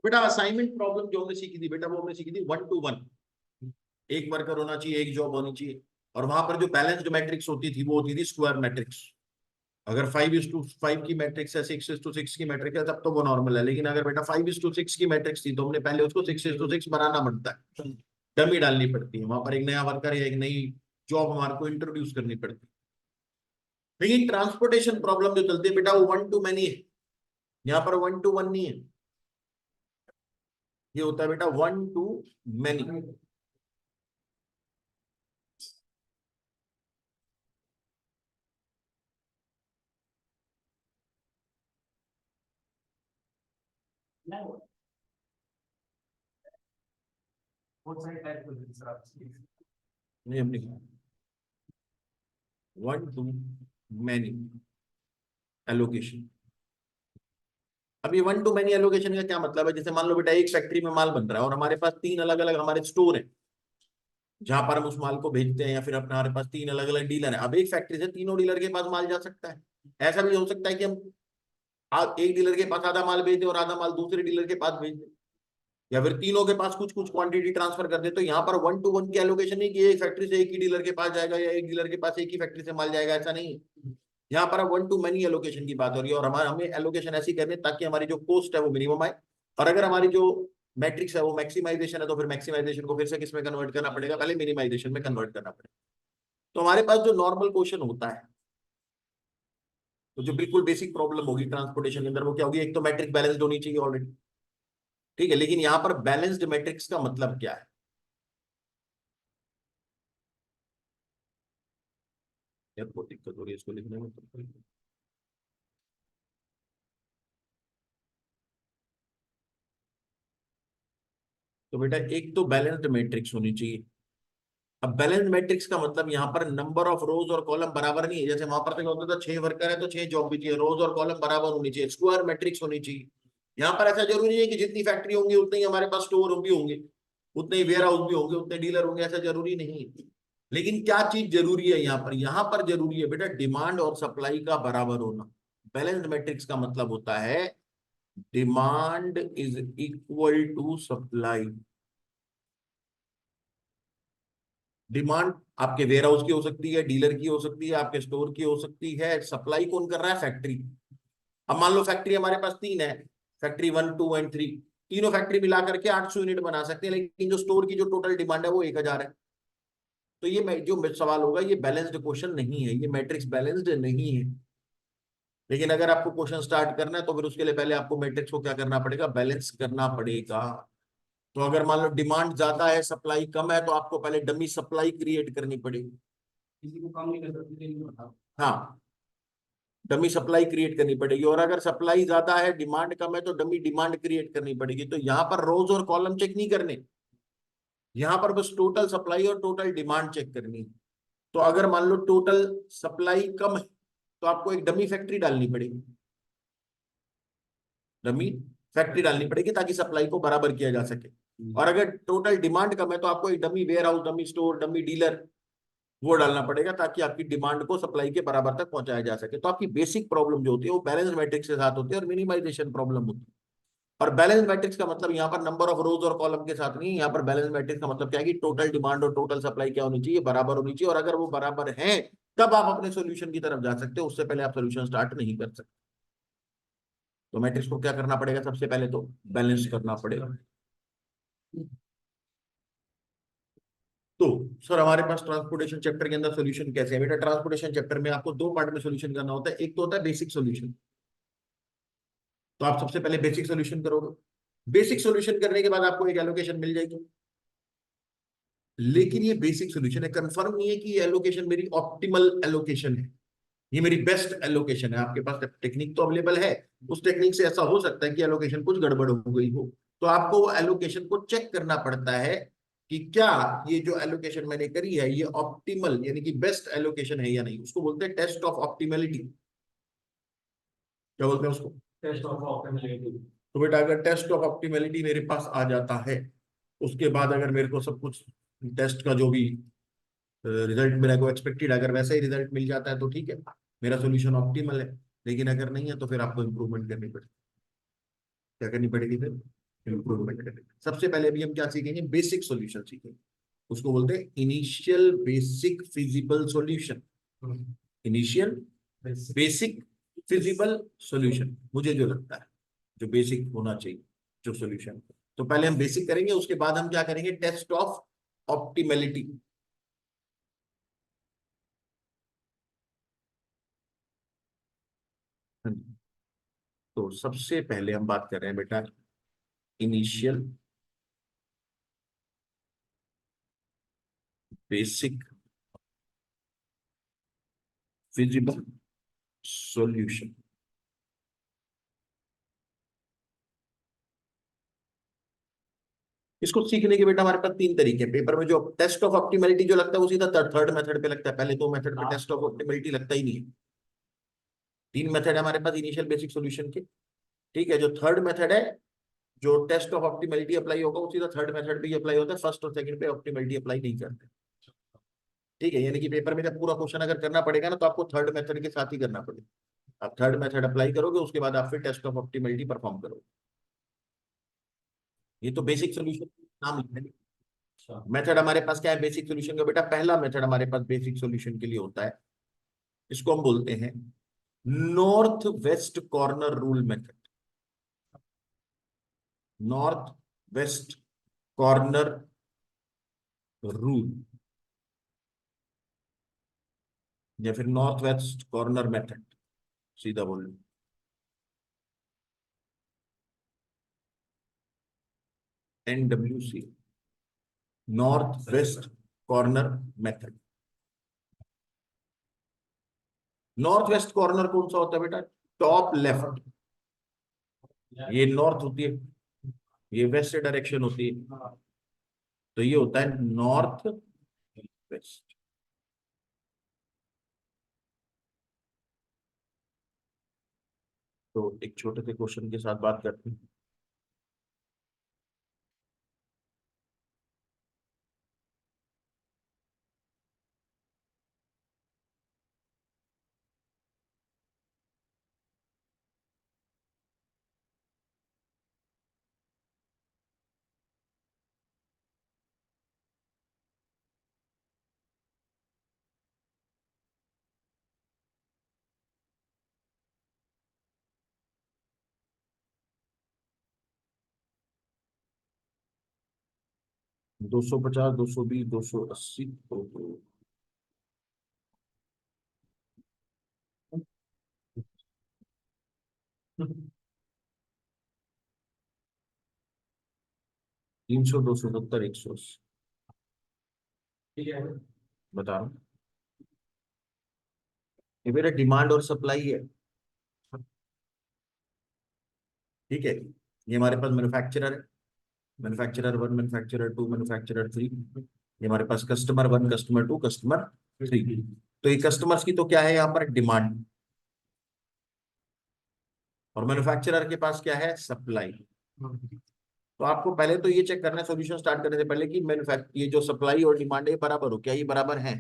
बेटा assignment problem जो हमने सीखी थी बेटा, वो हमने सीखी थी 1 to 1, एक वर्कर होना चाहिए, एक जॉब होनी चाहिए, और वहां पर जो बैलेंस्ड मैट्रिक्स होती थी वो होती थी स्क्वायर मैट्रिक्स। अगर 5:5 की मैट्रिक्स है, 6:6 की मैट्रिक्स है, तब तो वो नॉर्मल है। लेकिन अगर बेटा 5:6 की मैट्रिक्स थी तो हमने पहले उसको 6:6 बनाना पड़ता है, डमी डालनी पड़ती है, वहां पर एक नया वर्कर या एक नई जॉब हमारे को इंट्रोड्यूस करनी पड़ती है। लेकिन ट्रांसपोर्टेशन प्रॉब्लम जो चलती है बेटा, वो 1 to many है, यहाँ पर 1 to 1 नहीं है, ये होता है बेटा 1 to many। नहीं हमने 1 to many एलोकेशन। अब ये 1 to many एलोकेशन का क्या मतलब है? जैसे मान लो बेटा एक फैक्ट्री में माल बन रहा है और हमारे पास 3 अलग अलग हमारे स्टोर हैं जहां पर हम उस माल को भेजते हैं, या फिर अपने हमारे पास 3 अलग अलग डीलर है। अब एक फैक्ट्री से तीनों डीलर के पास माल जा सकता है। ऐसा भी हो सकता है कि हम एक डीलर के पास आधा माल भेज दें और आधा माल दूसरे डीलर के पास भेज दें, या फिर तीनों के पास कुछ कुछ क्वांटिटी ट्रांसफर कर दे। तो यहाँ पर 1 to 1 की एलोकेशन नहीं कि एक फैक्ट्री से एक ही डीलर के पास जाएगा या एक डीलर के पास एक ही फैक्ट्री से माल जाएगा, ऐसा नहीं है। यहाँ पर 1 to many एलोकेशन की बात हो रही है, और हमारे हमें एलोकेशन ऐसी करनी है ताकि हमारी जो कॉस्ट है वो मिनिमम आए, और अगर हमारी जो मैट्रिक्स है वो मैक्सिमाइजेशन है तो फिर मैक्सिमाइजेशन को फिर से किस में कन्वर्ट करना पड़ेगा? पहले मिनिमाइजेशन में कन्वर्ट करना पड़ेगा। तो हमारे पास जो नॉर्मल क्वेश्चन होता है, तो जो बिल्कुल बेसिक प्रॉब्लम होगी ट्रांसपोर्टेशन के अंदर, वो क्या होगी? एक तो मैट्रिक्स बैलेंस्ड होनी चाहिए ऑलरेडी, ठीक है, लेकिन यहाँ पर बैलेंस्ड मैट्रिक्स का मतलब क्या है? यार बहुत दिक्कत हो रही है इसको लिखने में। तो बेटा एक तो बैलेंस्ड मैट्रिक्स होनी चाहिए। अब बैलेंस मैट्रिक्स का मतलब यहाँ पर नंबर ऑफ रोज और कॉलम बराबर नहीं है। जैसे वहां पर क्या होता था, 6 वर्कर है तो 6 जॉब भी चाहिए, रोज और कॉलम बराबर होनी चाहिए, स्क्वायर मैट्रिक्स होनी चाहिए। यहाँ पर ऐसा जरूरी नहीं है कि जितनी फैक्ट्री होंगी उतने ही हमारे पास स्टोर भी होंगे, उतने ही वेयर हाउस भी होंगे, उतने डीलर होंगे, ऐसा जरूरी नहीं है। लेकिन क्या चीज जरूरी है यहाँ पर? यहाँ पर जरूरी है बेटा डिमांड और सप्लाई का बराबर होना। बैलेंस मैट्रिक्स का मतलब होता है demand is equal to supply. Demand आपके वेयर हाउस की हो सकती है, डीलर की हो सकती है, आपके स्टोर की हो सकती है, सप्लाई कौन कर रहा है? फैक्ट्री। अब मान लो फैक्ट्री हमारे पास 3 है, फैक्ट्री 1, 2 एंड 3, तीनों फैक्ट्री मिला करके 800 यूनिट बना सकते हैं, लेकिन जो स्टोर की जो टोटल डिमांड है वो 1000 है। तो ये जो सवाल होगा ये बैलेंस्ड क्वेश्चन नहीं है, ये मैट्रिक्स बैलेंस्ड नहीं है। लेकिन अगर आपको क्वेश्चन स्टार्ट करना है तो फिर उसके लिए पहले आपको मैट्रिक्स को क्या करना पड़ेगा? बैलेंस करना पड़ेगा। तो अगर मान लो डिमांड ज्यादा है सप्लाई कम है, तो आपको पहले डमी सप्लाई क्रिएट करनी पड़ेगी। किसी को काम नहीं कर सकते, हाँ, डमी सप्लाई क्रिएट करनी पड़ेगी। और अगर सप्लाई ज्यादा है डिमांड कम है तो डमी डिमांड क्रिएट करनी पड़ेगी। तो यहाँ पर रोज और कॉलम चेक नहीं करने, यहाँ पर बस टोटल सप्लाई और टोटल डिमांड चेक करनी है। तो अगर मान लो टोटल सप्लाई कम है तो आपको एक डमी फैक्ट्री डालनी पड़ेगी, डमी फैक्ट्री डालनी पड़ेगी ताकि सप्लाई को बराबर किया जा सके। और अगर टोटल डिमांड कम है तो आपको एक dummy warehouse, dummy store, dummy dealer वो डालना पड़ेगा ताकि आपकी डिमांड को सप्लाई के बराबर तक पहुंचाया जा सके। तो आपकी बेसिक प्रॉब्लम जो होती है वो बैलेंस मैट्रिक्स के साथ होती है और मिनिमाइजेशन प्रॉब्लम होती है। और बैलेंस मैट्रिक्स का मतलब यहाँ पर नंबर ऑफ रोज और कॉलम के साथ नहीं, यहाँ पर बैलेंस मैट्रिक्स का मतलब क्या है कि टोटल डिमांड और टोटल सप्लाई क्या होनी चाहिए? बराबर होनी चाहिए। और अगर वो बराबर है तब आप अपने सोल्यूशन की तरफ जा सकते हो, उससे पहले आप सोल्यूशन स्टार्ट नहीं कर सकते। तो मैट्रिक्स को क्या करना पड़ेगा? सबसे पहले तो बैलेंस करना पड़ेगा। तो सर हमारे पास ट्रांसपोर्टेशन चैप्टर के अंदर सॉल्यूशन कैसे है? बेटा ट्रांसपोर्टेशन चैप्टर में आपको 2 पार्ट में सॉल्यूशन करना होता है। एक तो होता है बेसिक सॉल्यूशन, तो आप सबसे पहले बेसिक सॉल्यूशन करोगे। बेसिक सॉल्यूशन करने के बाद आपको एक एलोकेशन मिल जाएगी, लेकिन ये बेसिक सॉल्यूशन है, कंफर्म नहीं है कि ये एलोकेशन मेरी ऑप्टिमल एलोकेशन है, ये मेरी बेस्ट एलोकेशन है। आपके पास टेक्निक तो अवेलेबल है, उस टेक्निक से ऐसा हो सकता है कि एलोकेशन कुछ गड़बड़ हो गई हो। तो आपको वो एलोकेशन को चेक करना पड़ता है कि क्या ये जो एलोकेशन मैंने करी है ये ऑप्टिमल यानी कि बेस्ट एलोकेशन है या नहीं। उसको बोलते हैं टेस्ट ऑफ ऑप्टिमलिटी। क्या बोलते हैं उसको? Test of optimality. तो बेटा अगर टेस्ट ऑफ ऑप्टिमैलिटी मेरे पास आ जाता है, उसके बाद अगर मेरे को सब कुछ टेस्ट का जो भी रिजल्ट मेरे को एक्सपेक्टेड, अगर वैसा ही रिजल्ट मिल जाता है तो ठीक है, मेरा सोल्यूशन ऑप्टिमल है। लेकिन अगर नहीं है तो फिर आपको इंप्रूवमेंट करनी पड़ेगी। क्या करनी पड़ेगी फिर? इंप्रूवमेंट करनी। सबसे पहले अभी हम क्या सीखेंगे? बेसिक सोल्यूशन सीखेंगे। उसको बोलते हैं initial basic feasible solution. Initial basic feasible solution, मुझे जो लगता है जो बेसिक होना चाहिए जो सॉल्यूशन। तो पहले हम बेसिक करेंगे, उसके बाद हम क्या करेंगे? Test of optimality. तो सबसे पहले हम बात कर रहे हैं बेटा इनिशियल बेसिक फिजिबल सॉल्यूशन। इसको सीखने के बेटा हमारे पास तीन तरीके हैं। पेपर में जो टेस्ट ऑफ ऑप्टिमैलिटी जो लगता है वो सीधा थर्ड मेथड पे लगता है, पहले दो मेथड पे टेस्ट ऑफ ऑप्टिमैलिटी लगता ही नहीं है। तीन मेथड है हमारे पास इनिशियल बेसिक सॉल्यूशन के। ठीक है, जो थर्ड मेथड है, जो टेस्ट ऑफ ऑप्टिमैलिटी अप्लाई होगा वो सीधा थर्ड मेथड पे ही अप्लाई होता है, फर्स्ट और सेकंड पे ऑप्टिमैलिटी अप्लाई नहीं करते। ठीक है, यानी कि पेपर में जब पूरा क्वेश्चन अगर करना पड़ेगा ना तो आपको थर्ड मेथड के साथ ही करना पड़ेगा। आप थर्ड मेथड अप्लाई करोगे, उसके बाद आप फिर टेस्ट ऑफ ऑप्टिमैलिटी परफॉर्म करोगे। ये तो बेसिक सोल्यूशन नाम लिखना है। मेथड हमारे पास क्या है बेसिक सोल्यूशन का बेटा? पहला मेथड हमारे पास बेसिक सोल्यूशन के लिए होता है, इसको हम बोलते हैं north west corner rule method. North west corner rule, या फिर नॉर्थ वेस्ट कॉर्नर मेथड, सीधा बोल लो। NWC, north west corner method. North west corner कौन सा होता है बेटा? Top left. ये नॉर्थ होती है, ये वेस्ट डायरेक्शन होती है, तो ये होता है नॉर्थ वेस्ट। तो एक छोटे से क्वेश्चन के साथ बात करते हैं। 250, 220, 280, 300, 270, 180। ठीक है, बता रहा हूँ। ये मेरा डिमांड और सप्लाई है। ठीक है, ये हमारे पास मैन्युफैक्चरर है, manufacturer one, manufacturer two, manufacturer three. ये हमारे पास customer one, customer two, customer three. तो ये कस्टमर्स की तो क्या है यहाँ पर? डिमांड। और मैन्युफैक्चरर के पास क्या है? सप्लाई। तो आपको पहले तो ये चेक करना है सॉल्यूशन स्टार्ट करने से पहले कि मैन्युफैक्चर ये जो सप्लाई और डिमांड है बराबर हो, क्या ये बराबर है?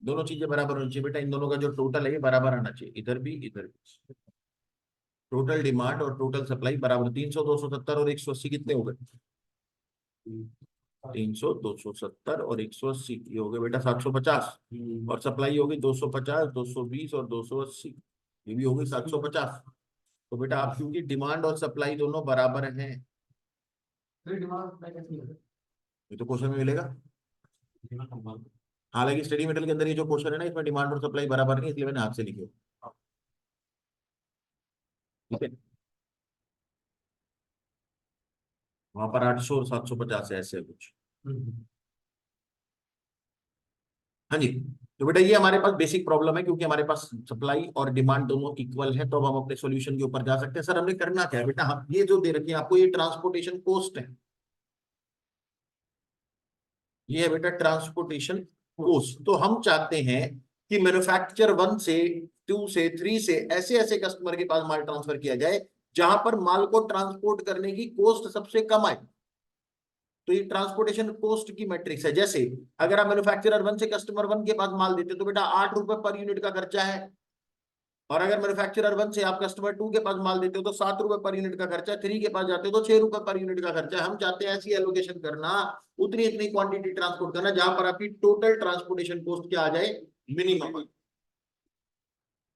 दोनों चीजें बराबर होनी चाहिए बेटा, इन दोनों का जो टोटल है ये बराबर आना चाहिए, इधर भी इधर भी। टोटल डिमांड और टोटल सप्लाई बराबर। 300, 270 और 180 कितने हो गए? 300, 270 और 180, ये हो गए बेटा 750। और सप्लाई होगी 250, 220 और 280, ये भी होगी 750। तो बेटा आप क्योंकि डिमांड और सप्लाई दोनों बराबर हैं, ये तो क्वेश्चन में मिलेगा। हालांकि स्टडी मेटेरियल के अंदर ये जो क्वेश्चन है ना, इसमें डिमांड और सप्लाई बराबर नहीं, इसलिए मैंने हाथ से लिखे। ठीक है, वहां पर 800 और 750 है, ऐसे कुछ। हाँ जी। तो बेटा ये हमारे पास बेसिक प्रॉब्लम है, क्योंकि हमारे पास सप्लाई और डिमांड दोनों इक्वल है, तो अब हम अपने सॉल्यूशन के ऊपर जा सकते हैं। सर हमने करना क्या है बेटा? हम ये जो दे रखी है आपको, ये ट्रांसपोर्टेशन कॉस्ट है। ये है बेटा ट्रांसपोर्टेशन कॉस्ट। तो हम चाहते हैं कि मैन्युफैक्चर वन से 2 से 3 से ऐसे ऐसे कस्टमर के पास माल ट्रांसफर किया जाए जहां पर माल को ट्रांसपोर्ट करने की कॉस्ट सबसे कम आए। तो ये ट्रांसपोर्टेशन कॉस्ट की मैट्रिक्स है। जैसे अगर आप मैन्युफैक्चरर 1 से कस्टमर 1 के पास माल देते तो बेटा 8 रुपए पर यूनिट का खर्चा है, और अगर मैन्युफैक्चरर 1 से आप कस्टमर 2 के पास माल देते हो तो 7 रुपए पर यूनिट का खर्चा, 3 के पास जाते हो तो 6 रुपए पर यूनिट का खर्चा है। हम चाहते हैं ऐसी एलोकेशन करना, उतनी इतनी क्वांटिटी ट्रांसपोर्ट करना जहां पर आपकी टोटल ट्रांसपोर्टेशन कॉस्ट क्या आ जाए, मिनिमम।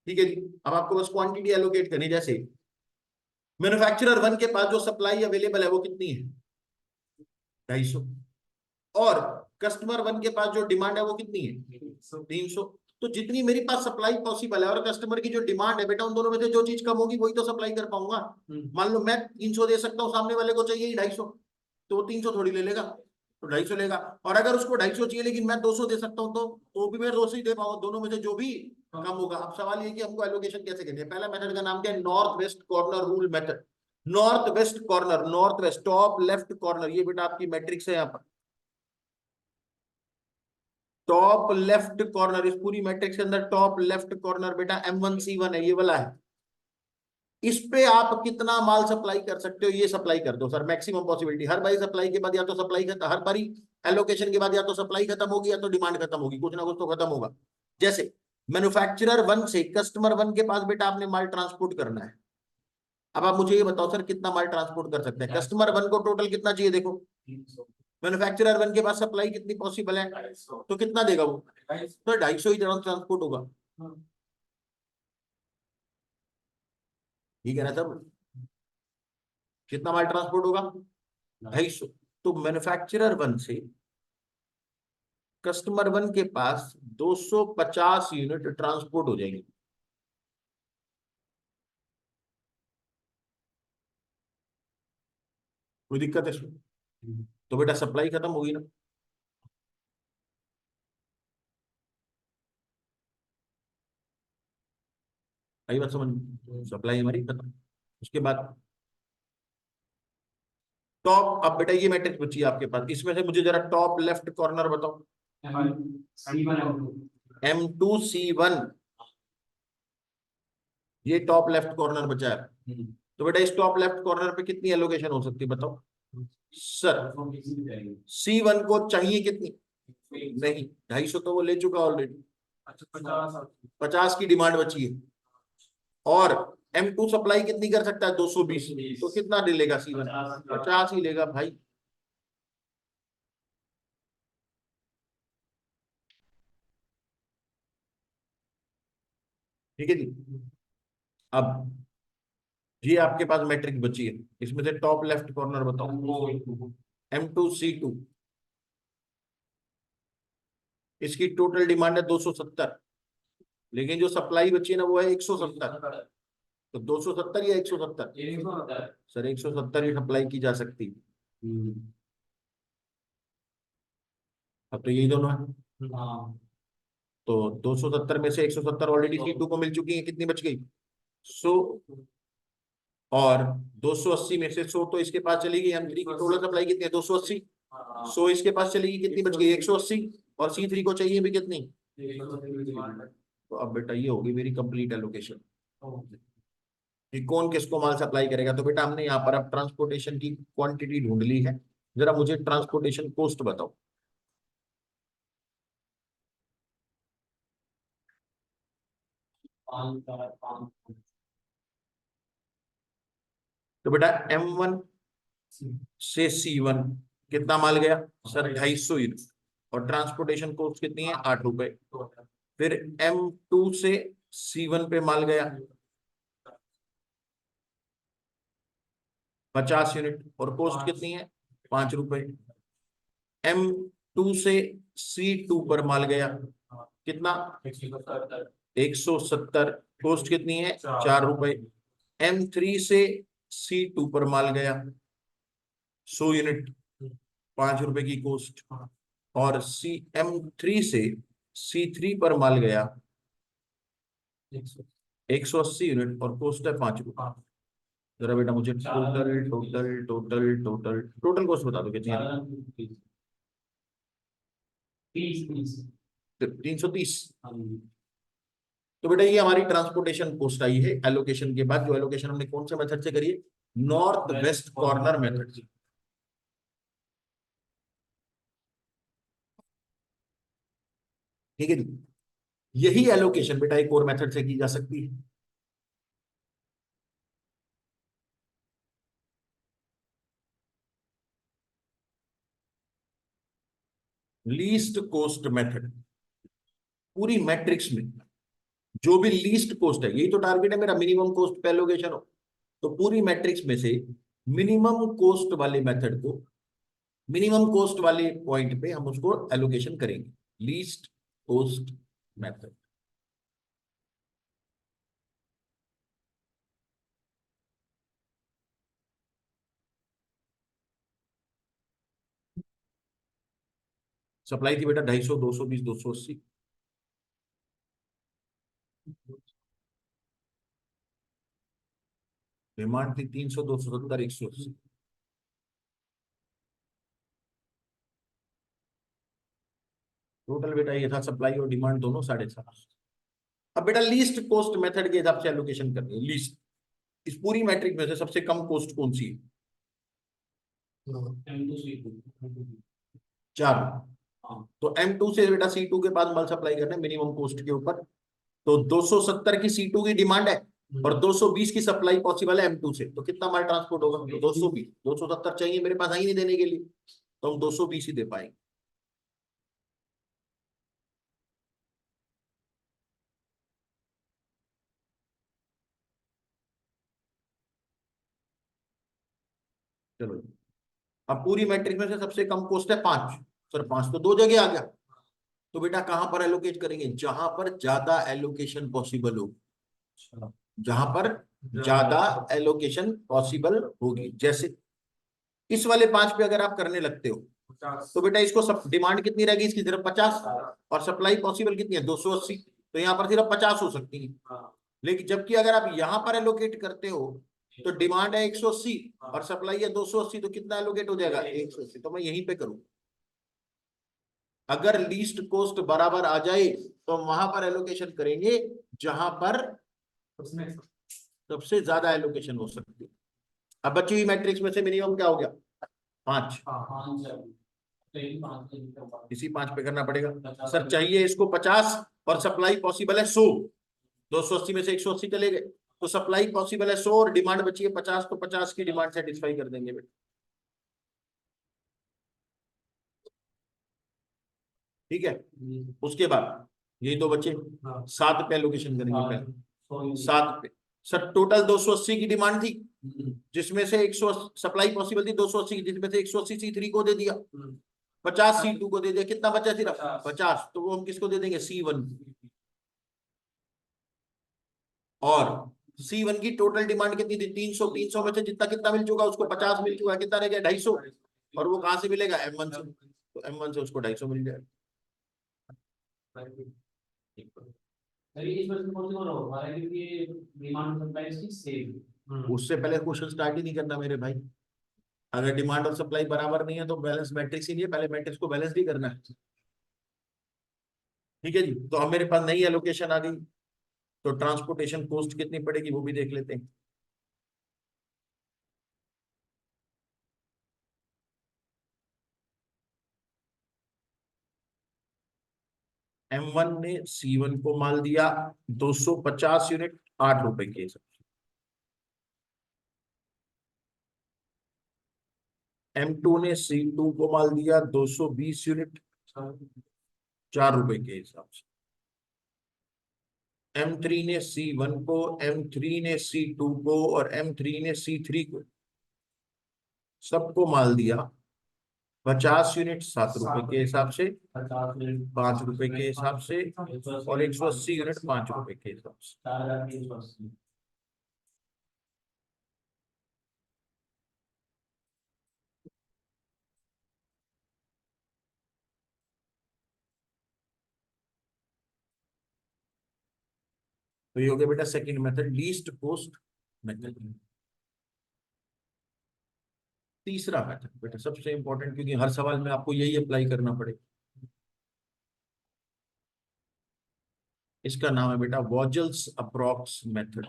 ठीक है जी। अब आपको बस क्वांटिटी एलोकेट करनी। जैसे मैन्युफैक्चरर 1 के पास जो सप्लाई अवेलेबल है वो कितनी है, 250, और कस्टमर 1 के पास जो डिमांड है वो कितनी है, 300। तो जितनी मेरे पास सप्लाई पॉसिबल है और कस्टमर की जो डिमांड है बेटा, उन दोनों में से जो चीज कम होगी वही तो सप्लाई कर पाऊंगा। मान लो मैं 300 दे सकता हूँ, सामने वाले को चाहिए ही 250, तो वो 300 थोड़ी ले लेगा, तो 250 लेगा। और अगर उसको 250 चाहिए लेकिन मैं 200 दे सकता हूँ तो भी मैं 200 ही दे पाऊंगा, दोनों में से जो भी कम होगा। अब सवाल ये कि हमको एलोकेशन कैसे करनी है। पहला मेथड का नाम क्या है, north west corner rule method. North west corner, north west, top left corner, ये बेटा आपकी मैट्रिक्स है यहाँ पर। टॉप लेफ्ट कॉर्नर, इस पूरी मैट्रिक्स के अंदर टॉप लेफ्ट कॉर्नर बेटा M1C1 है, ये वाला है। इस पे आप कितना माल सप्लाई कर सकते हो, ये सप्लाई कर दो सर, मैक्सिमम पॉसिबिलिटी। हर बारी सप्लाई के बाद या तो सप्लाई खत्म, हर बारी एलोकेशन के बाद या तो सप्लाई खत्म होगी या तो डिमांड खत्म होगी, कुछ ना कुछ तो खत्म होगा। जैसे मैन्युफैक्चरर 1 से कस्टमर 1 के पास बेटा आपने माल ट्रांसपोर्ट करना है। अब आप मुझे ये बताओ सर कितना माल ट्रांसपोर्ट कर सकते हैं। कस्टमर 1 को टोटल कितना चाहिए, देखो मैन्युफैक्चरर 1 के पास सप्लाई कितनी पॉसिबल है, तो कितना देगा वो, तो 250 ही ट्रांसपोर्ट होगा। ठीक है ना सब, कितना माल ट्रांसपोर्ट होगा, 250। तो मैन्युफैक्चरर 1 से कस्टमर 1 के पास 250 यूनिट ट्रांसपोर्ट हो जाएगी। कोई दिक्कत है इसमें, तो बेटा सप्लाई खत्म होगी ना। आई बात समझ, सप्लाई हमारी खत्म। उसके बाद टॉप, अब बेटा ये मैट्रिक्स बची है आपके पास, इसमें से मुझे जरा टॉप लेफ्ट कॉर्नर बताओ, M2C1, ये टॉप लेफ्ट कॉर्नर बचा है। तो बेटा इस टॉप लेफ्ट कॉर्नर पे कितनी एलोकेशन हो सकती है बताओ सर। C1 को चाहिए कितनी, नहीं 250 तो वो ले चुका ऑलरेडी, 50 की डिमांड बची है, और M2 सप्लाई कितनी कर सकता है, 220, तो कितना दे लेगा C1, 50 ही लेगा भाई। ठीक है जी। अब ये आपके पास मैट्रिक्स बची है, इसमें से टॉप लेफ्ट कॉर्नर बताओ, M2C2, इसकी टोटल डिमांड है 270, लेकिन जो सप्लाई बची है ना वो है 170। तो 270 या 170, सर 170 ही सप्लाई की जा सकती है। अब तो यही दोनों है, तो 270 में से 170 ऑलरेडी C2 को मिल चुकी है, कितनी बच गई 100, और 280 में से 100 तो इसके पास चली गई। M3 की टोटल सप्लाई कितनी है, 280, 100 इसके पास चलेगी, कितनी बच गई 180, और C3 को चाहिए भी कितनी, तो अब बेटा ये होगी मेरी कंप्लीट एलोकेशन कि कौन किसको माल सप्लाई करेगा। तो बेटा हमने यहाँ पर अब ट्रांसपोर्टेशन की क्वांटिटी ढूंढ ली है, जरा मुझे ट्रांसपोर्टेशन कॉस्ट बताओ। तो बेटा M1 से C1 कितना माल गया सर, 250 यूनिट, और ट्रांसपोर्टेशन कॉस्ट कितनी है, 8 रुपए। फिर M2 से C1 पे माल गया 50 यूनिट, और कॉस्ट कितनी है, 5 रुपए। M2 से C2 पर माल गया कितना, 170, कॉस्ट कितनी है, 4 रुपए। M3 से C2 पर माल गया 100 यूनिट, 5 रुपए की कॉस्ट, और M3 से C3 पर माल गया 180 यूनिट, और कॉस्ट है 5 रुपए। जरा बेटा मुझे total total total total total cost बता दो कितनी है, 330। तो बेटा ये हमारी ट्रांसपोर्टेशन कॉस्ट आई है एलोकेशन के बाद। जो एलोकेशन हमने कौन से मेथड से करी है? नॉर्थ वेस्ट कॉर्नर मेथड से। ठीक है जी। यही एलोकेशन बेटा एक और मेथड से की जा सकती है। Least cost method. पूरी मैट्रिक्स में जो भी लीस्ट कॉस्ट है, यही तो टारगेट है मेरा, मिनिमम कॉस्ट पे एलोकेशन हो। तो पूरी मैट्रिक्स में से मिनिमम कॉस्ट वाले मेथड को, मिनिमम कॉस्ट वाले पॉइंट पे हम उसको एलोकेशन करेंगे, लीस्ट कॉस्ट मेथड। सप्लाई थी बेटा 250, 220, 280। डिमांड थी 300, 270, 180। टोटल बेटा ये था, सप्लाई और डिमांड दोनों 750। अब बेटा लीस्ट कॉस्ट मेथड के हिसाब से एलोकेशन करनी है। लीस्ट, इस पूरी मैट्रिक में से सबसे कम कॉस्ट कौन सी है? चार। तो M2 से बेटा C2 के पास माल सप्लाई करना है मिनिमम कॉस्ट के ऊपर। तो 270 की C2 की डिमांड है और 220 की सप्लाई पॉसिबल है M2 से। तो कितना माल ट्रांसपोर्ट होगा? तो 220। 270 चाहिए मेरे पास, आई नहीं देने के लिए, तो हम 220 ही दे पाएंगे। चलो, अब पूरी मैट्रिक्स में से सबसे कम कॉस्ट है 5। सर 5 तो दो जगह आ गया। तो बेटा कहां पर एलोकेट करेंगे? जहां पर ज्यादा एलोकेशन पॉसिबल हो। जहां पर ज्यादा एलोकेशन पॉसिबल होगी। जैसे इस वाले 5 पे अगर आप करने लगते हो, तो बेटा इसको सब डिमांड कितनी रहेगी इसकी? सिर्फ 50। और सप्लाई पॉसिबल कितनी है? 280। तो यहाँ पर सिर्फ 50 हो सकती है। लेकिन जबकि अगर आप यहाँ पर एलोकेट करते हो, तो डिमांड है 180 और सप्लाई है 280, तो कितना एलोकेट हो जाएगा? 180। तो मैं यहीं पे करूँ, अगर लीस्ट कॉस्ट बराबर आ जाए तो वहां पर एलोकेशन करेंगे जहां पर सबसे ज्यादा एलोकेशन हो सकती है। अब बची हुई मैट्रिक्स में से मिनिमम क्या हो गया? 5। इसी 5 पे करना पड़ेगा। सर चाहिए इसको 50 और सप्लाई पॉसिबल है 100। 280 में से 180 चले गए, तो सप्लाई पॉसिबल है 100 और डिमांड बची है 50, तो 50 की डिमांड सेटिस्फाई कर देंगे बेटा। ठीक है। उसके बाद यही दो बचे, 7 पे एलोकेशन करेंगे पहले। 7 पे सर टोटल 280 की डिमांड थी, जिसमें से 100 सप्लाई पॉसिबल थी 280 की, जिसमें से 180 C3 को दे दिया, 50 C2 को दे दिया। कितना बचा? सिर्फ 50। तो वो हम किसको दे देंगे? C1। और C1 की टोटल डिमांड कितनी थी? 300। 300 में से जितना कितना मिल चुका उसको? 50 मिल चुका। कितना रह गया? 250। और वो कहां से मिलेगा? M1 से। तो M1 से उसको 250 मिल जाएगा। उससे पहले क्वेश्चन स्टार्ट ही नहीं करना मेरे भाई। अगर डिमांड और सप्लाई बराबर नहीं है तो बैलेंस मैट्रिक्स ही नहीं है, पहले मैट्रिक्स को बैलेंस भी करना है। ठीक है जी। तो अब मेरे पास नई एलोकेशन आ गई, तो ट्रांसपोर्टेशन कॉस्ट कितनी पड़ेगी वो भी देख लेते हैं। M1 ने C1 को माल दिया 250 यूनिट, 8 रुपए के हिसाब से। M2 ने C2 को माल दिया 220 यूनिट, 4 रुपए के हिसाब से। M3 ने C1 को, M3 ने C2 को और M3 ने C3 को, सबको माल दिया 50 यूनिट, 7 रुपए के हिसाब से, 5 रुपए के हिसाब से, और 180 यूनिट 5 रुपए के हिसाब से। तो ये हो गया बेटा second method, least cost method. तीसरा मेथड बेटा सबसे इंपॉर्टेंट, क्योंकि हर सवाल में आपको यही अप्लाई करना पड़ेगा। इसका नाम है बेटा वॉजल्स अप्रॉक्स मेथड।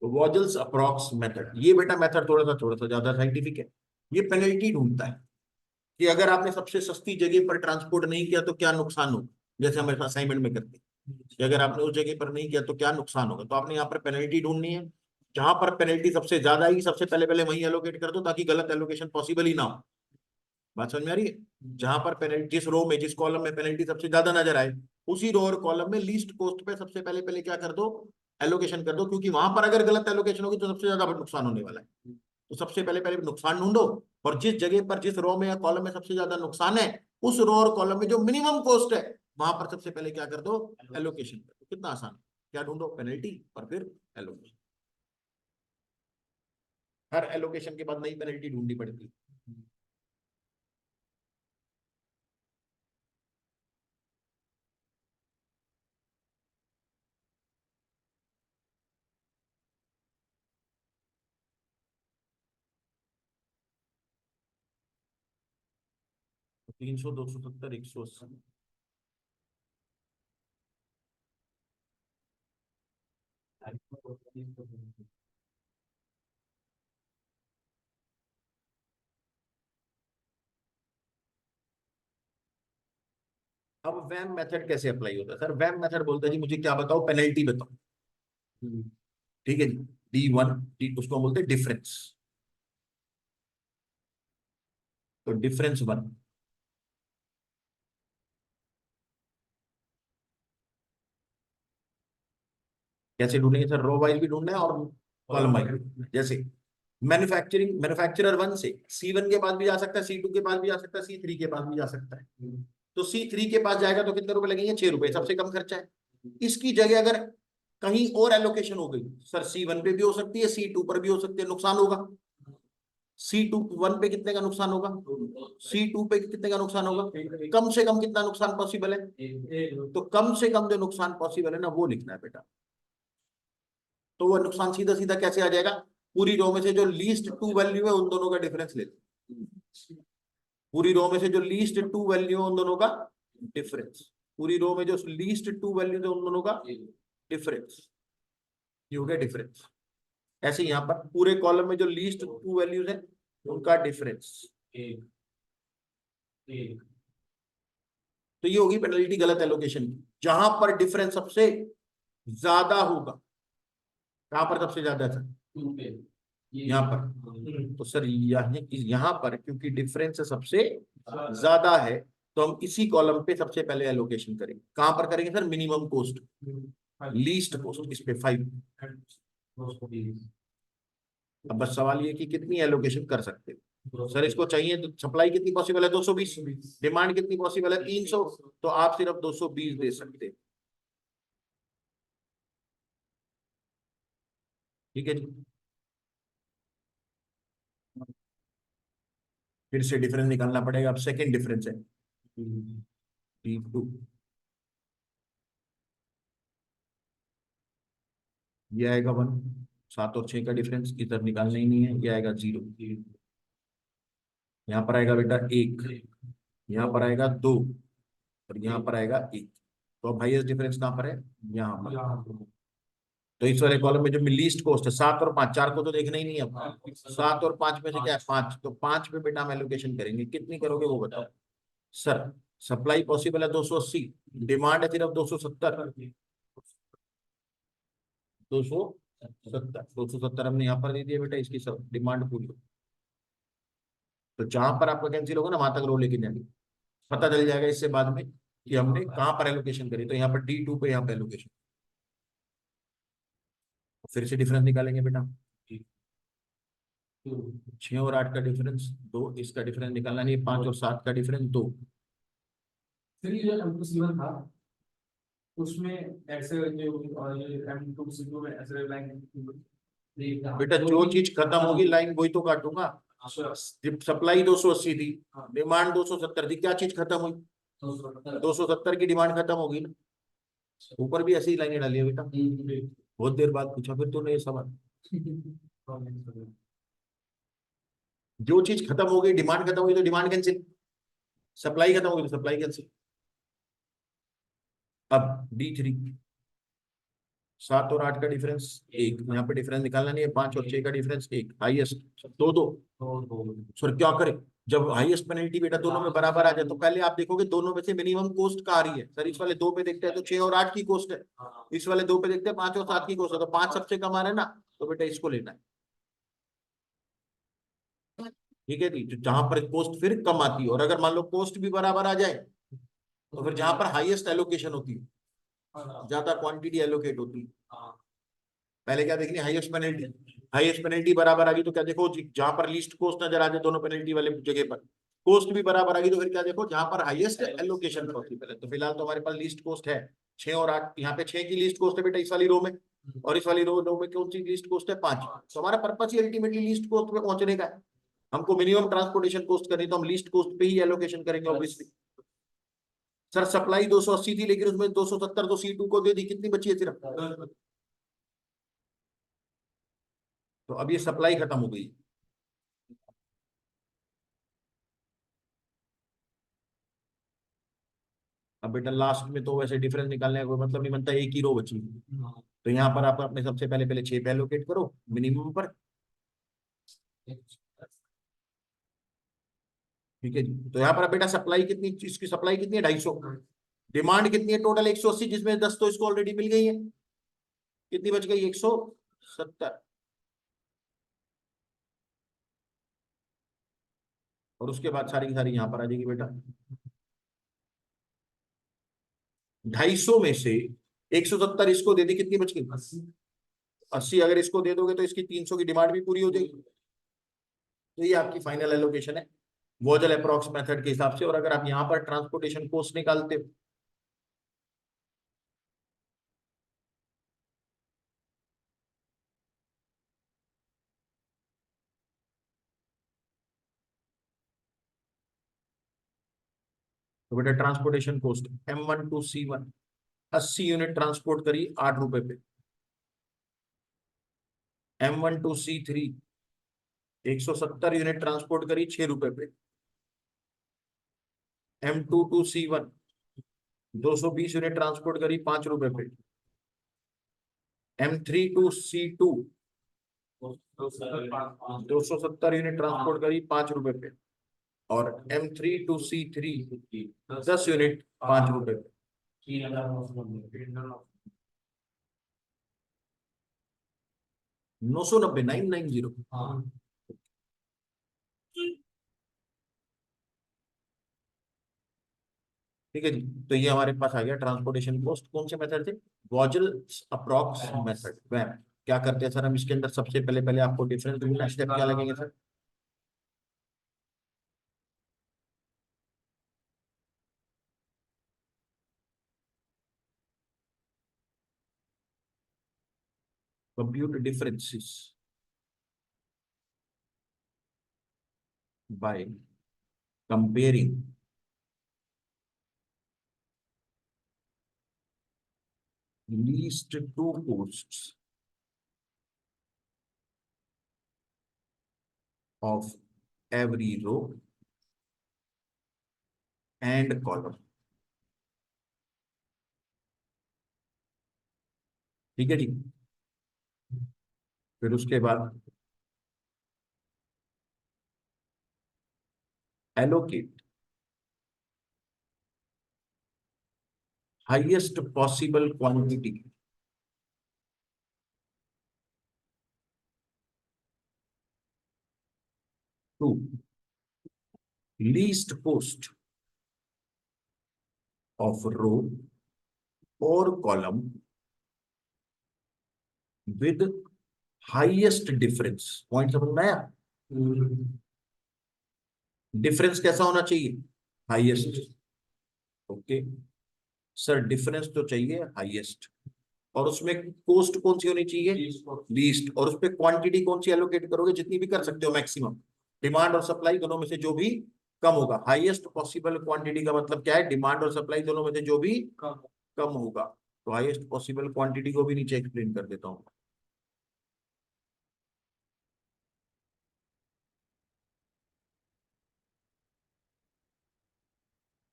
वॉजल्स अप्रॉक्स मेथड, ये बेटा मेथड थोड़ा सा ज्यादा साइंटिफिक है। ये पेनल्टी ढूंढता है कि अगर आपने सबसे सस्ती जगह पर ट्रांसपोर्ट नहीं किया तो क्या नुकसान होगा, जैसे हम असाइनमेंट में करते हैं कि अगर आपने उस जगह पर नहीं किया तो क्या नुकसान होगा। तो आपने यहाँ पर पेनल्टी ढूंढनी है, जहां पर पेनल्टी सबसे ज्यादा आएगी सबसे पहले पहले वहीं एलोकेट कर दो, ताकि गलत एलोकेशन पॉसिबल ही ना हो। बात समझ में आ रही है? जहां पर पेनल्टी, जिस रो में जिस कॉलम में पेनल्टी सबसे ज्यादा नजर आए, उसी रो और कॉलम में लीस्ट कॉस्ट पे सबसे पहले पहले क्या कर दो, एलोकेशन कर दो, क्योंकि वहां पर अगर गलत एलोकेशन होगी तो सबसे ज्यादा नुकसान होने वाला है। तो सबसे पहले पहले नुकसान ढूंढो, और जिस जगह पर जिस रो में या कॉलम में सबसे ज्यादा नुकसान है, उस रो और कॉलम में जो मिनिमम कॉस्ट है वहां पर सबसे पहले क्या कर दो, एलोकेशन कर दो। कितना आसान है। क्या ढूंढो, पेनल्टी और फिर एलोकेशन। हर एलोकेशन के बाद नई पेनल्टी ढूंढनी पड़ती है। 300, 270, 180। अब वैम मेथड कैसे अप्लाई होता है सर? वैम मेथड बोलते हैं जी मुझे क्या बताओ, पेनल्टी बताओ। ठीक है जी। D1, डी उसको हम बोलते हैं डिफरेंस। तो डिफरेंस वन कैसे ढूंढेंगे सर? रो वाइज भी ढूंढना है और कॉलम वाइज भी ढूंढना है। जैसे मैन्युफैक्चरर वन से C1 के पास भी जा सकता है, C2 के पास भी जा सकता है, C3 के पास भी जा सकता है। तो C3 के पास जाएगा तो कितने रुपए लगेंगे? 6 रुपए, सबसे कम खर्चा है। इसकी जगह अगर कहीं और एलोकेशन हो गई सर, C1 पे भी हो सकती है, C2 पर भी हो सकती है, नुकसान होगा। C2 1 पे कितने का नुकसान होगा? C2 पे कितने का नुकसान होगा? कम से कम कितना नुकसान पॉसिबल है? तो कम से कम जो नुकसान पॉसिबल है ना, वो लिखना है बेटा। तो वो नुकसान सीधा सीधा कैसे आ जाएगा? पूरी रो में से जो लीस्ट टू वैल्यू है उन दोनों का डिफरेंस ले लो। पूरी रो में से जो लीस्ट टू वैल्यू है उन दोनों का डिफरेंस। पूरी रो में जो लीस्ट टू वैल्यू है उन दोनों का डिफरेंस। ये हो गया डिफरेंस। ऐसे यहाँ पर पूरे कॉलम में जो लीस्ट टू वैल्यूज है उनका डिफरेंस। तो ये होगी पेनल्टी गलत एलोकेशन की, जहां पर डिफरेंस सबसे ज्यादा होगा। कहां पर सबसे ज्यादा था? यहाँ पर। तो सर यहाँ पर क्योंकि डिफरेंस सबसे ज्यादा है, तो हम इसी कॉलम पे सबसे पहले एलोकेशन करेंगे। कहां पर करेंगे sir? Minimum cost, least cost, इस पे 5। अब बस सवाल ये कि कितनी एलोकेशन कर सकते हो सर? इसको चाहिए तो सप्लाई कितनी पॉसिबल है? 220। डिमांड कितनी पॉसिबल है? 300। तो आप सिर्फ 220 दे सकते हैं। ठीक है जी। फिर से डिफरेंस निकालना पड़ेगा। अब सेकंड डिफरेंस है D2। ये आएगा 1। 7 और 6 का डिफरेंस इधर निकालना ही नहीं है, ये आएगा 0। यहाँ पर आएगा बेटा 1, यहाँ पर आएगा 2, और यहाँ पर आएगा 1। तो अब हाईएस्ट डिफरेंस कहाँ पर है? यहाँ पर। तो इस वाले कॉलम में जो लीस्ट कॉस्ट है 7 और 5, 4 को तो देखना ही नहीं है अब। 7 और 5 में से क्या है? 5। तो 5 पे बेटा हम एलोकेशन करेंगे। कितनी करोगे वो बताओ सर? सप्लाई पॉसिबल है 280, डिमांड है सिर्फ 270। 270 हमने यहाँ पर दे दिया बेटा, इसकी सब डिमांड पूरी हो। तो जहां पर आपका कैंसिल होगा ना, वहां तक रो लेके जाएंगे। पता चल जाएगा इससे बाद में कि हमने कहाँ पर एलोकेशन करी। तो यहाँ पर D2 पे यहाँ पे एलोकेशन। फिर से डिफरेंस निकालेंगे बेटा। 6 और 8 का डिफरेंस 2, इसका डिफरेंस निकालना नहीं है। 5 और 7 का डिफरेंस 2। फिर ये जो M2C1 था उसमें ऐसे जो M2C2 में ऐसे लाइन बेटा जो चीज खत्म होगी लाइन वही तो काटूंगा। सप्लाई 280 थी, डिमांड 270 थी, क्या चीज खत्म हुई? 270 की डिमांड खत्म होगी ना। ऊपर भी ऐसी ही लाइनें डाली है बेटा, बहुत देर बाद पूछा फिर तूने ये सवाल। जो चीज खत्म हो गई, डिमांड खत्म हो गई तो डिमांड कैंसिल, सप्लाई खत्म हो गई तो सप्लाई कैंसिल। अब D3, 7 और 8 का डिफरेंस 1, यहाँ पे डिफरेंस निकालना नहीं है, 5 और 6 का डिफरेंस 1, हाईएस्ट 2 2। सर क्या करें, जब हाईएस्ट पेनल्टी बेटा दोनों में बराबर आ जाए तो पहले आप देखोगे दोनों में से मिनिमम कॉस्ट कहाँ आ रही है। सर इस वाले 2 पे देखते हैं तो 6 और 8 की कॉस्ट है, इस वाले 2 पे देखते हैं 5 और 7 की कॉस्ट है, तो 5 सबसे कम आ रहा है ना, तो बेटा इसको लेना है। ठीक है जी, जहां पर कॉस्ट फिर कम आती है, और अगर मान लो कॉस्ट भी बराबर आ जाए तो फिर जहां पर हाईएस्ट एलोकेशन होती है, ज्यादा क्वांटिटी एलोकेट होती है, पहले क्या देखनी, हाईएस्ट पेनल्टी। हाईएस्ट पेनल्टी बराबर आ गई तो क्या देखो, जहां पर लीस्ट कॉस्ट नजर आ जाए दोनों पेनल्टी वाले जगह पर, कॉस्ट भी बराबर आ गई तो फिर क्या देखो, जहां पर हाईएस्ट एलोकेशन पॉसिबल है। तो फिलहाल तो हमारे पास लीस्ट कॉस्ट है 6 और 8, यहाँ पे 6 की लीस्ट कॉस्ट है बेटा इस वाली रो में, और इस वाली रो में कौन सी लीस्ट कॉस्ट है 5। तो हमारा पर्पस ही अल्टीमेटली लीस्ट कॉस्ट पे पहुंचने का है, हमको मिनिमम ट्रांसपोर्टेशन कॉस्ट करनी, तो हम लीस्ट कॉस्ट पे ही एलोकेशन करेंगे ऑब्वियसली। सर सप्लाई 280 थी लेकिन उसमें 270 तो C2 को दे दी, कितनी बची है सिर्फ, तो अब ये सप्लाई खत्म हो गई। अब बेटा लास्ट में तो वैसे डिफरेंस निकालने का कोई मतलब नहीं बनता, एक ही रो बची, तो यहाँ पर आप अपने सबसे पहले पहले 6 पे एलोकेट करो मिनिमम पर। ठीक है जी, तो यहाँ पर अब बेटा सप्लाई कितनी, इसकी सप्लाई कितनी है 250, डिमांड कितनी है टोटल 180, जिसमें 10 तो इसको ऑलरेडी मिल गई है, कितनी बच गई 170, और उसके बाद सारी की सारी यहाँ पर आ जाएगी बेटा। 250 में से 170 इसको दे दी, कितनी बच गई 80, अगर इसको दे दोगे तो इसकी 300 की डिमांड भी पूरी हो जाएगी। तो ये आपकी फाइनल एलोकेशन है वोजल अप्रॉक्स मेथड के हिसाब से। और अगर आप यहाँ पर ट्रांसपोर्टेशन कॉस्ट निकालते हो, तो बेटा transportation cost M1 to C1 80 unit transport करी 8 रुपए पे, M1 to C3 170 unit transport करी 6 रुपए पे, M2 to C1 220 unit transport करी 5 रुपए पे, M3 to C2 270 unit transport करी 5 रुपए पे, और M3 to C3 10 यूनिट 5 रुपए पे। 990 990। ठीक है जी, तो ये हमारे पास आ गया ट्रांसपोर्टेशन कॉस्ट। कौन से मेथड थे, वॉजल अप्रॉक्स मेथड, वैम। क्या करते हैं सर हम इसके अंदर, सबसे पहले पहले आपको डिफरेंस ढूंढना, स्टेप क्या लगेंगे sir, compute differences by comparing least two costs of every row and column। ठीक है जी, फिर उसके बाद allocate highest possible quantity to least cost of row or column with highest difference। Point समझ में आया, डिफरेंस कैसा होना चाहिए, हाईएस्ट। ओके सर, डिफरेंस तो चाहिए हाईएस्ट, और उसमें कॉस्ट कौन सी होनी चाहिए, लीस्ट, और उसपे क्वांटिटी कौन सी एलोकेट करोगे, जितनी भी कर सकते हो मैक्सिमम, डिमांड और सप्लाई दोनों में से जो भी कम होगा। हाईएस्ट पॉसिबल क्वांटिटी का मतलब क्या है, डिमांड और सप्लाई दोनों में से जो भी कम होगा। तो हाईएस्ट पॉसिबल क्वांटिटी को भी नीचे एक्सप्लेन कर देता हूँ।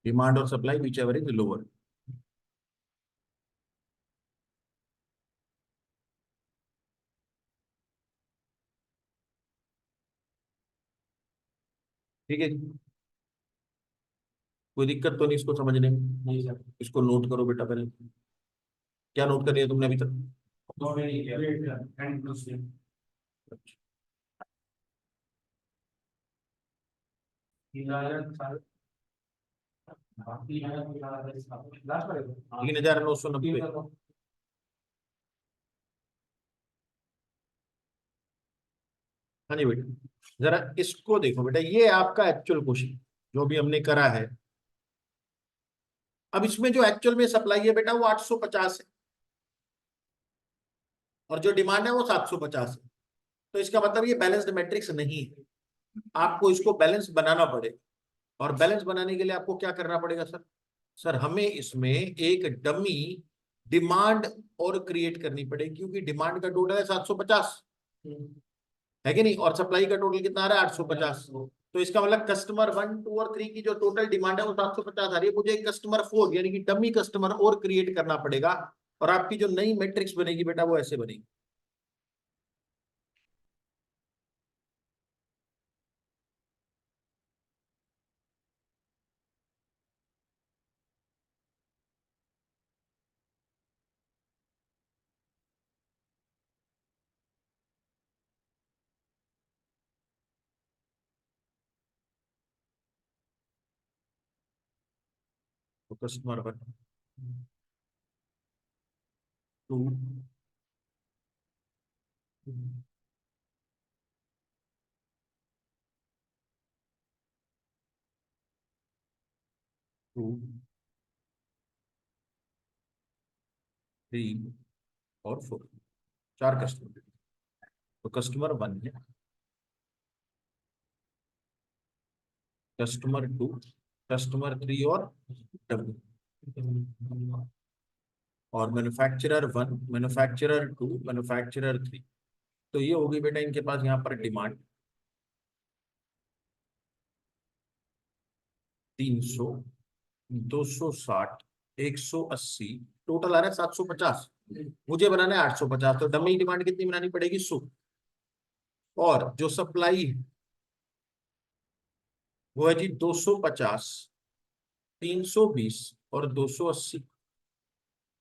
डिमांड और supply which ever is lower. ठीक है जी, कोई दिक्कत तो नहीं इसको समझने में? नहीं सर। इसको नोट करो बेटा पहले। क्या नोट कर लिया तुमने अभी तक? नोट नहीं किया एंड प्लस अच्छा, 3000 बाकी है लास्ट पड़ेगा 3,990। हाँ जी बेटा, जरा इसको देखो बेटा, ये आपका एक्चुअल क्वेश्चन जो भी हमने करा है। अब इसमें जो एक्चुअल में सप्लाई है बेटा वो 850 है, और जो डिमांड है वो 750 है। तो इसका मतलब ये बैलेंस्ड मैट्रिक्स नहीं है, आपको इसको बैलेंस बनाना पड़ेगा। और बैलेंस बनाने के लिए आपको क्या करना पड़ेगा सर? सर हमें इसमें एक डमी डिमांड और क्रिएट करनी पड़ेगी, क्योंकि डिमांड का टोटल है 750, है कि नहीं, और सप्लाई का टोटल कितना आ रहा है 850। तो इसका मतलब कस्टमर 1, 2 और 3 की जो टोटल डिमांड है वो 750 आ रही है। मुझे एक कस्टमर 4 यानी कि डमी कस्टमर और क्रिएट करना पड़ेगा, और आपकी जो नई मैट्रिक्स बनेगी बेटा वो ऐसे बनेगी। तो कस्टमर 1, 2, 2, 3 और 4, 4 कस्टमर। तो कस्टमर 1 है, कस्टमर 2, कस्टमर 3 और डब्ल्यू, और मैन्युफैक्चरर 1, मैन्युफैक्चरर 2, मैन्युफैक्चरर 3। तो ये होगी बेटा इनके पास यहाँ पर डिमांड 300, 260, 180, टोटल आ रहा है 750। मुझे बनाना है 850, तो डमी डिमांड कितनी बनानी पड़ेगी? 100। और जो सप्लाई है वो है जी 250, 320 और 280।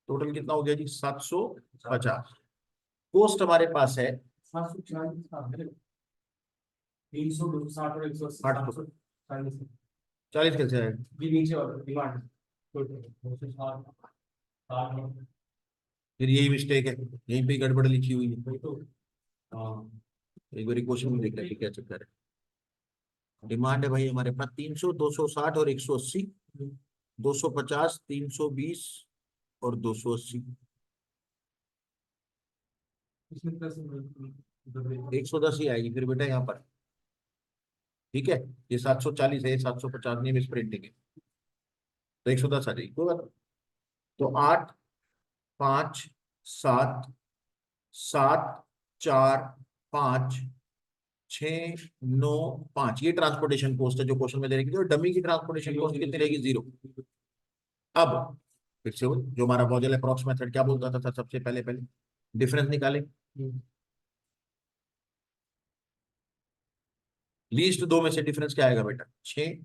टोटल कितना हो गया जी? 750। कोस्ट हमारे पास है 300 260 और 180 800। 740 40 कैसे आएगा? भी नीचे वाला डिमांड टोटल 260 फिर यही मिस्टेक है, यहीं पे गड़बड़ लिखी हुई है। वही तो। हाँ, एक बार क्वेश्चन में देख लेते क्या चक्कर है। डिमांड है भाई हमारे पास 300, 260 और 180, 250, 320 और 280। इसमें प्लस 110 ही आएगी फिर बेटा यहाँ पर। ठीक है, ये 740 है, 750 नहीं, मिस प्रिंटिंग है, तो 110 आ जाएगी, कोई बात नहीं। तो 8, 5, 7, 7, 4, 5, 6, 9, 5, ये ट्रांसपोर्टेशन कॉस्ट है जो क्वेश्चन में दे रही है। डमी की ट्रांसपोर्टेशन कॉस्ट कितनी रहेगी? 0। अब फिर से जो हमारा वॉजल अप्रॉक्स मेथड क्या बोलता था सबसे पहले पहले डिफरेंस निकाले। लीस्ट दो में से डिफरेंस क्या आएगा बेटा? 6,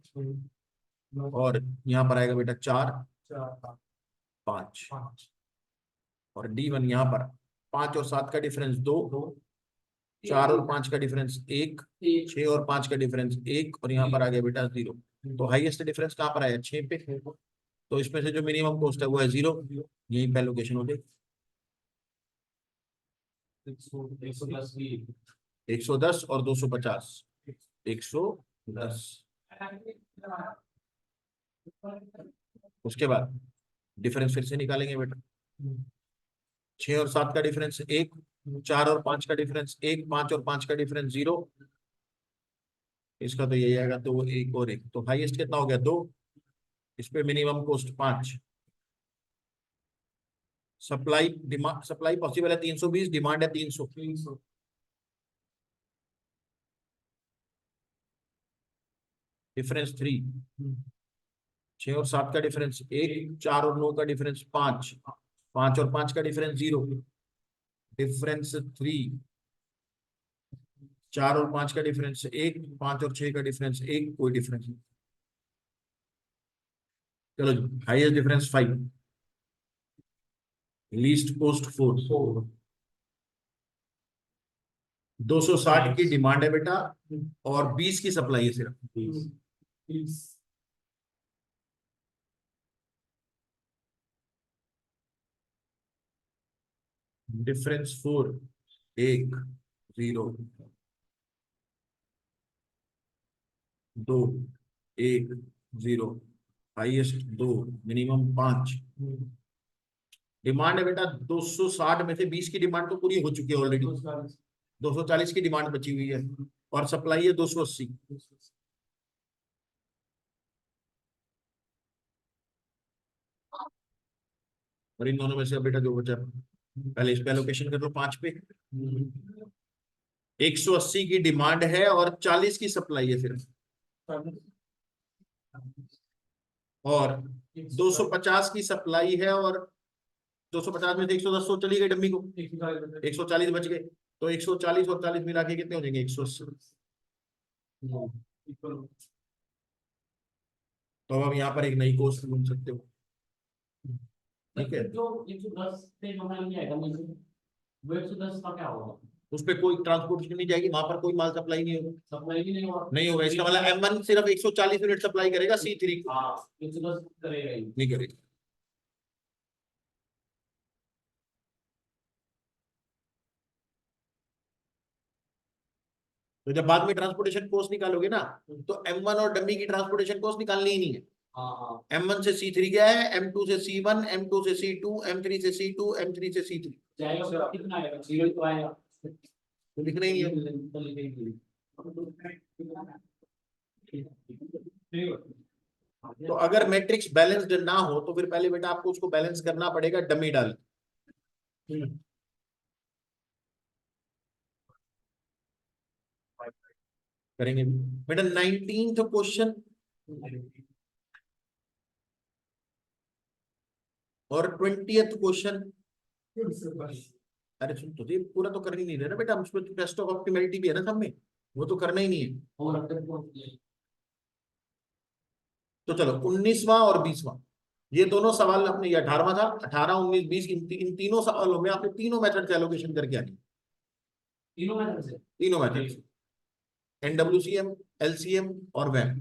और यहाँ पर आएगा बेटा 4, 5, और D1 यहाँ पर 5 और 7 का डिफरेंस 2, 4 और 5 का डिफरेंस 1, 6 और 5 का डिफरेंस 1, और यहाँ पर आ गया बेटा 0। तो हाईएस्ट डिफरेंस कहाँ पर आया? 6 पे। तो इसमें से जो मिनिमम कॉस्ट है वो है 0, यही पे लोकेशन हो गई। 110 और 250, 110। उसके बाद डिफरेंस फिर से निकालेंगे बेटा। 6 और 7 का डिफरेंस 1, 4 और 5 का डिफरेंस 1, 5 और 5 का डिफरेंस 0। इसका तो यही आएगा 2, 1 और 1। तो हाईएस्ट कितना हो गया? 2। इस पे मिनिमम कॉस्ट 5। सप्लाई पॉसिबल है 320, डिमांड है 300। 300 डिफरेंस 3, 6 और 7 का डिफरेंस 1, 4 और 9 का डिफरेंस 5, 5 और 5 का डिफरेंस 0, डिफरेंस 3, 4 और 5 का डिफरेंस 1, 5 और 6 का डिफरेंस 1, कोई डिफरेंस नहीं। चलो जी, हाईएस्ट डिफरेंस 5, लीस्ट कॉस्ट 4, 260 की डिमांड है बेटा और 20 की सप्लाई है सिर्फ। 20 डिफरेंस 4, 1, 0, 2, 1, 0, हाईएस्ट 2, मिनिमम 5। डिमांड है बेटा 260 में से 20 की डिमांड तो पूरी हो चुकी है ऑलरेडी, 240 की डिमांड बची हुई है और सप्लाई है 280। और इन दोनों में से अब बेटा जो बचा, पहले इस पे एलोकेशन कर लो 5 पे। 180 की डिमांड है और 40 की सप्लाई है सिर्फ, और 250 की सप्लाई है और 250 में से 110 तो चली गई डम्मी को, 140 बच गए, तो 140 और 40 मिला के कितने हो जाएंगे, 180। तो अब हम यहाँ पर एक नई कॉस्ट ढूंढ सकते हो, ठीक है। जो 110 पे जो हमें आएगा मुझे, वो 110 का क्या होगा? उस पर कोई ट्रांसपोर्टेशन नहीं जाएगी, वहां पर कोई माल सप्लाई नहीं होगा, सप्लाई भी नहीं होगा, नहीं होगा। इसका मतलब M1 सिर्फ 140 यूनिट सप्लाई करेगा, C3 हाँ 110 करेगा ही। नहीं करेगा। तो जब बाद में ट्रांसपोर्टेशन कॉस्ट निकालोगे ना, तो M1 और डमी की ट्रांसपोर्टेशन कॉस्ट निकालनी ही नहीं है। हाँ हाँ M1 से C3 क्या है, M2 से C1, M2 से C2, M3 से C2, M3 से C3, जाएगा, कितना आएगा? 0 तो आएगा, तो लिखना ही है। तो लिखेंगे। तो अगर मैट्रिक्स बैलेंस्ड ना हो तो फिर पहले बेटा आपको उसको बैलेंस करना पड़ेगा डमी डाल। करेंगे बेटा 19th क्वेश्चन और 20th क्वेश्चन। अरे सुन, तो ये पूरा तो कर ही नहीं रहे ना बेटा, हम उसमें टेस्ट ऑफ ऑप्टिमैलिटी भी है ना सब में, वो तो करना ही नहीं है। तो चलो 19वां और 20वां, ये दोनों सवाल अपने, ये 18वां था, 18, 19, 20, इन तीनों सवालों में आपने तीनों मेथड से एलोकेशन करके आनी, तीनों मेथड से, NWCM, LCM और वैम।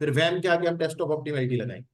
फिर वैम के आगे हम टेस्ट ऑफ ऑप्टिमैलिटी लगाएंगे।